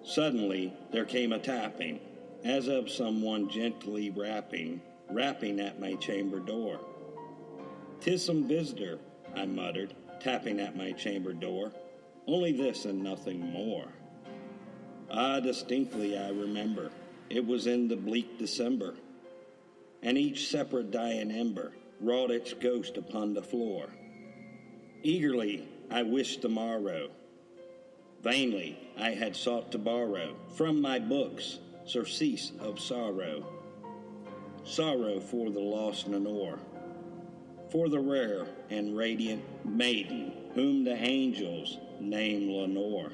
Suddenly there came a tapping, as of someone gently rapping at my chamber door. "'Tis some visitor," I muttered, tapping at my chamber door. "Only this and nothing more." Ah, distinctly I remember, it was in the bleak December, and each separate dying ember wrought its ghost upon the floor. Eagerly I wished the morrow. Vainly I had sought to borrow from my books surcease of sorrow. Sorrow for the lost Lenore, for the rare and radiant maiden whom the angels name Lenore,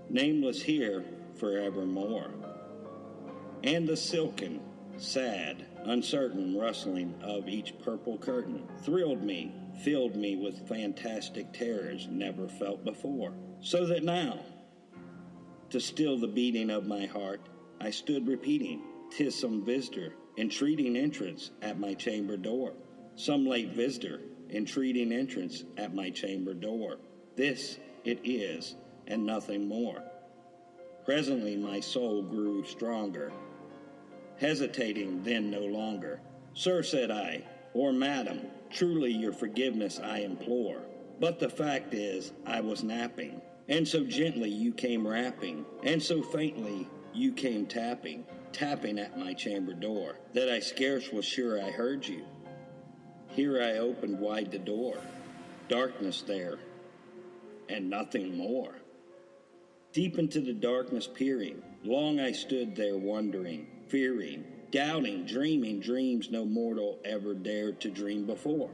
nameless here forevermore. And the silken, sad, uncertain rustling of each purple curtain thrilled me, filled me with fantastic terrors never felt before. So that now, to still the beating of my heart, I stood repeating, "'Tis some visitor, entreating entrance at my chamber door. Some late visitor, entreating entrance at my chamber door. This it is, and nothing more." Presently my soul grew stronger, hesitating then no longer. "Sir," said I, "or madam, truly your forgiveness I implore. But the fact is, I was napping, and so gently you came rapping, and so faintly you came tapping at my chamber door, that I scarce was sure I heard you. Here I opened wide the door, darkness there, and nothing more." Deep into the darkness peering, long I stood there wondering, fearing, doubting, dreaming dreams no mortal ever dared to dream before.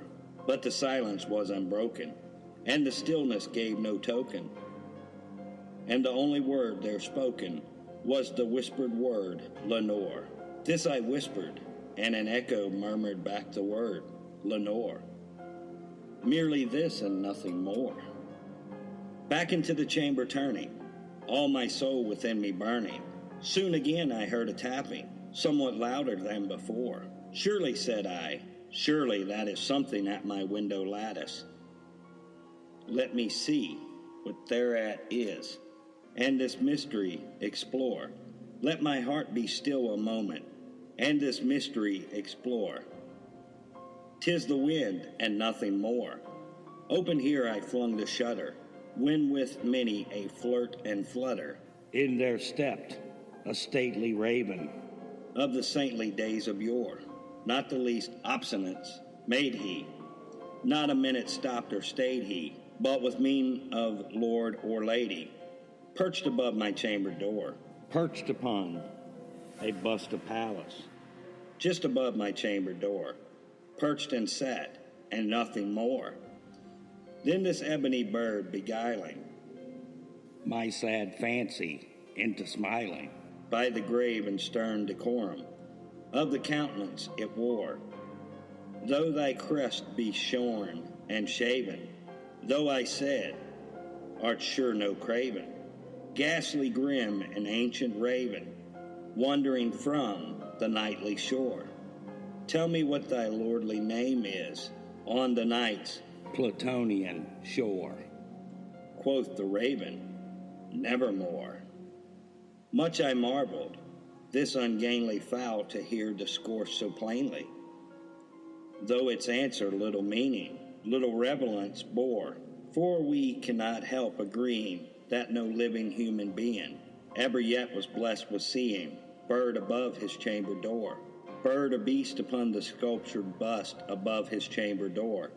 But the silence was unbroken, and the stillness gave no token, and the only word there spoken was the whispered word, "Lenore." This I whispered, and an echo murmured back the word, "Lenore." Merely this and nothing more. Back into the chamber turning, all my soul within me burning, soon again I heard a tapping, somewhat louder than before. "Surely," said I, "surely that is something at my window lattice. Let me see what thereat is, and this mystery explore. Let my heart be still a moment, and this mystery explore. 'Tis the wind, and nothing more." Open here I flung the shutter, when with many a flirt and flutter, in there stepped a stately raven, of the saintly days of yore. Not the least obstinance made he, not a minute stopped or stayed he, but with mien of lord or lady, perched above my chamber door, perched upon a bust of Pallas, just above my chamber door, perched and sat, and nothing more. Then this ebony bird beguiling my sad fancy into smiling, by the grave and stern decorum of the countenance it wore. "Though thy crest be shorn and shaven, though," I said, "art sure no craven, ghastly grim and ancient raven, wandering from the nightly shore, tell me what thy lordly name is on the night's Plutonian shore." Quoth the raven, "Nevermore." Much I marveled, this ungainly fowl to hear discourse so plainly, though its answer little meaning, little relevance bore, for we cannot help agreeing that no living human being ever yet was blessed with seeing bird above his chamber door, bird or beast upon the sculptured bust above his chamber door,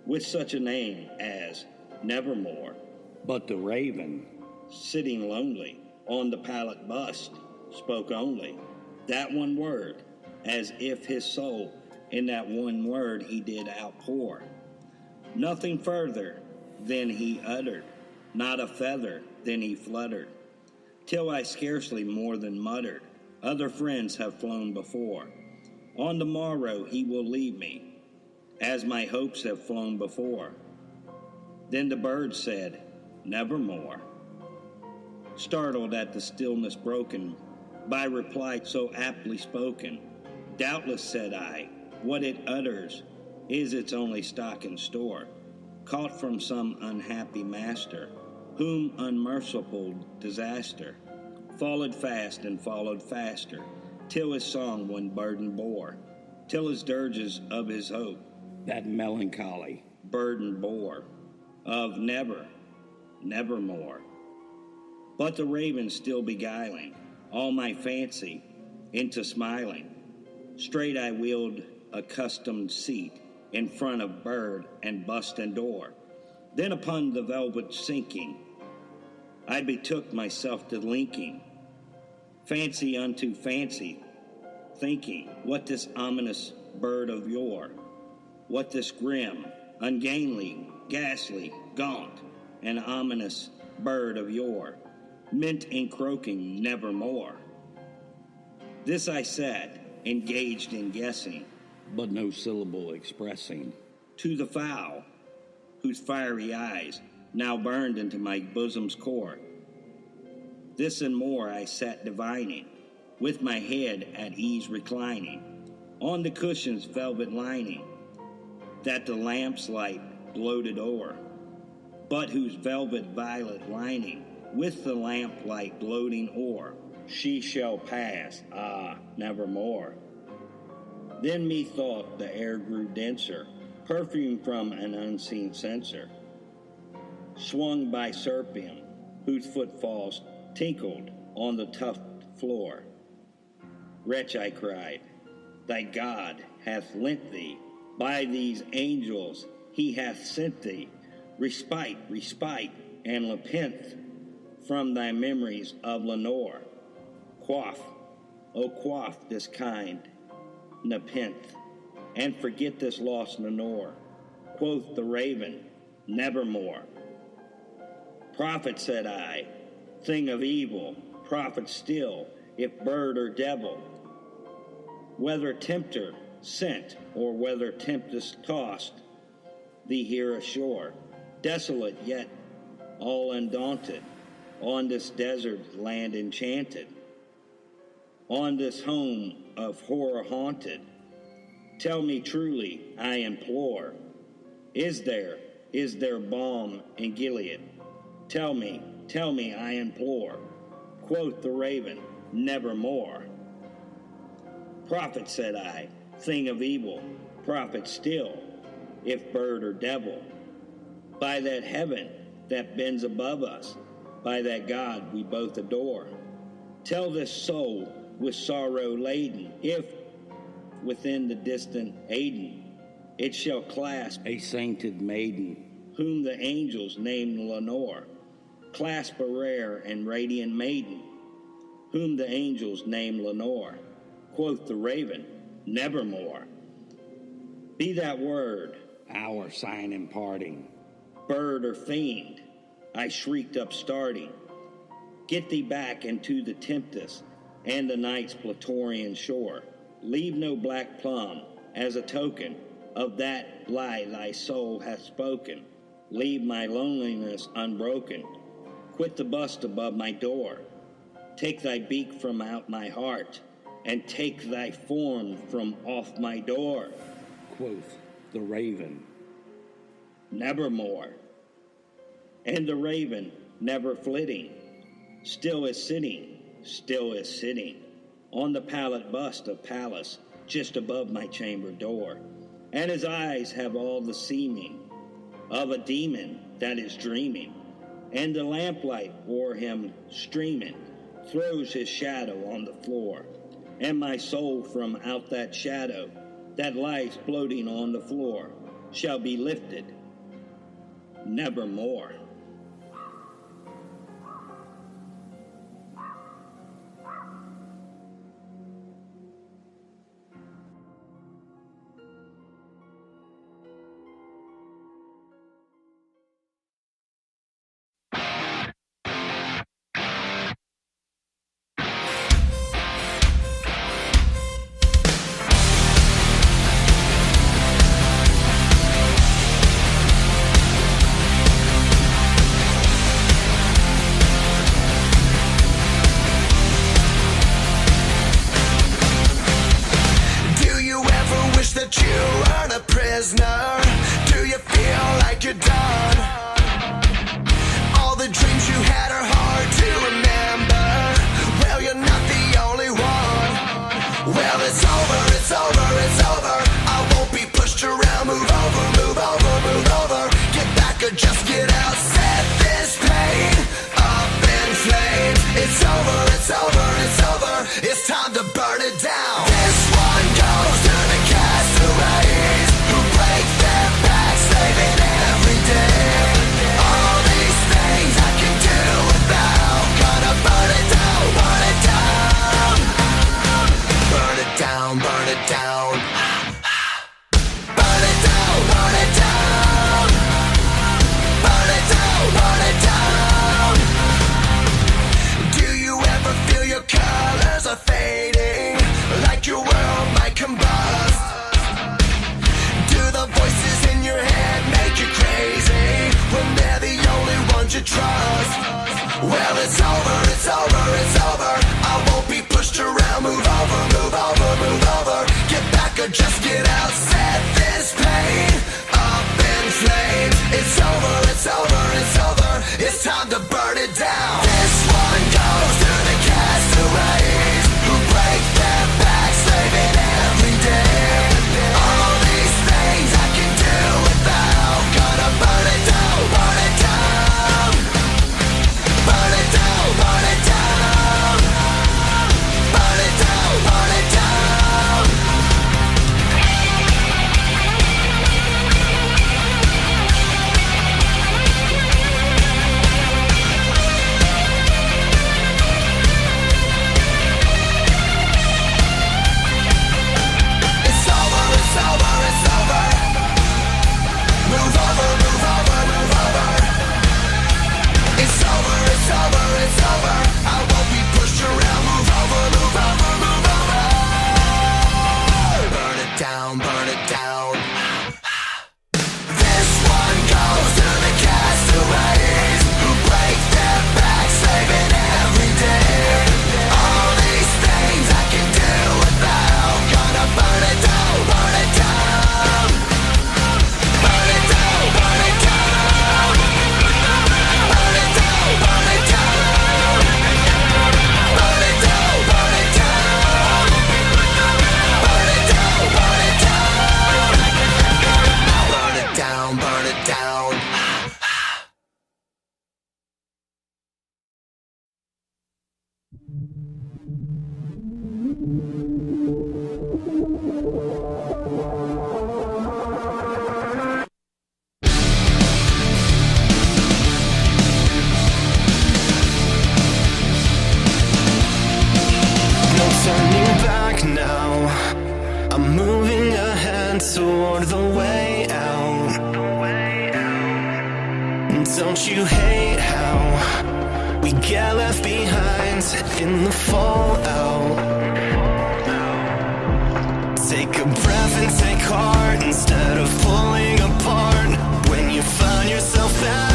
with such a name as Nevermore. But the raven, sitting lonely on the pallet bust, spoke only that one word, as if his soul in that one word he did outpour. Nothing further than he uttered, not a feather then he fluttered, till I scarcely more than muttered, "Other friends have flown before. On the morrow he will leave me, as my hopes have flown before." Then the bird said, "Nevermore." Startled at the stillness broken by reply so aptly spoken, "Doubtless," said I, "what it utters is its only stock and store, caught from some unhappy master whom unmerciful disaster followed fast and followed faster, till his song one burden bore, till his dirges of his hope that melancholy burden bore, of never, nevermore. But the raven still beguiling all my fancy into smiling, straight I wheeled accustomed seat in front of bird and bust and door. Then upon the velvet sinking, I betook myself to linking fancy unto fancy, thinking what this ominous bird of yore, what this grim, ungainly, ghastly, gaunt, and ominous bird of yore meant in croaking nevermore. This I said, engaged in guessing, but no syllable expressing, to the fowl, whose fiery eyes now burned into my bosom's core. This and more I sat divining, with my head at ease reclining, on the cushion's velvet lining, that the lamp's light gloated o'er, but whose velvet violet lining, with the lamplight gloating o'er, she shall pass, nevermore. Then methought the air grew denser, perfumed from an unseen censer, swung by serpium, whose footfalls tinkled on the tough floor. Wretch, I cried, thy God hath lent thee, by these angels he hath sent thee, respite, and nepenthe from thy memories of Lenore. Quaff, O quaff this kind nepenthe, and forget this lost Lenore. Quoth the raven, nevermore. Prophet, said I, thing of evil, prophet still, if bird or devil, whether tempter sent or whether tempest tossed thee here ashore, desolate yet all undaunted, on this desert land enchanted, on this home of horror haunted. Tell me truly, I implore, is there balm in Gilead? Tell me, I implore. Quoth the raven, nevermore. Prophet, said I, thing of evil, prophet still, if bird or devil, by that heaven that bends above us, by that God we both adore. Tell this soul with sorrow laden, if within the distant Aden it shall clasp a sainted maiden, whom the angels named Lenore, clasp a rare and radiant maiden, whom the angels named Lenore. Quoth the raven, nevermore. Be that word our sign imparting, bird or fiend, I shrieked upstarting, get thee back into the tempest and the night's Platorian shore. Leave no black plum as a token of that lie thy soul hath spoken. Leave my loneliness unbroken. Quit the bust above my door. Take thy beak from out my heart, and take thy form from off my door. Quoth the raven, nevermore. And the raven, never flitting, still is sitting on the pallet bust of Pallas, just above my chamber door. And his eyes have all the seeming of a demon that is dreaming, and the lamplight o'er him streaming throws his shadow on the floor. And my soul from out that shadow that lies floating on the floor shall be lifted nevermore. it's over, it's over, it's over. I won't be pushed around, move over, move over, move over. Get back or just get out, set this pain up in flames. It's over, it's over, it's over. It's time to burn it down. This one goes to the castaways who break their backs, living every day. All these things I can do without, gonna burn it down, burn it down. Burn it down, burn it down. Burn it down, burn it down. It's over, it's over, it's over. Move over, move over, move over. It's over, it's over, it's over. I won't be pushed around. Move over, move over, move over. Burn it down, burn it down. This one goes to the castaways who break their backs, living every day. All these things I can do without, gonna burn it down, burn it down. Burn it down, burn it down. Burn it down, burn it down. Burn it down, burn it down. Burn it down, burn it down. Burn it down, burn it down. No turning back now. I'm moving ahead toward the way out. Don't you hate how we get left behind in the fallout? Take a breath and take heart instead of pulling apart when you find yourself back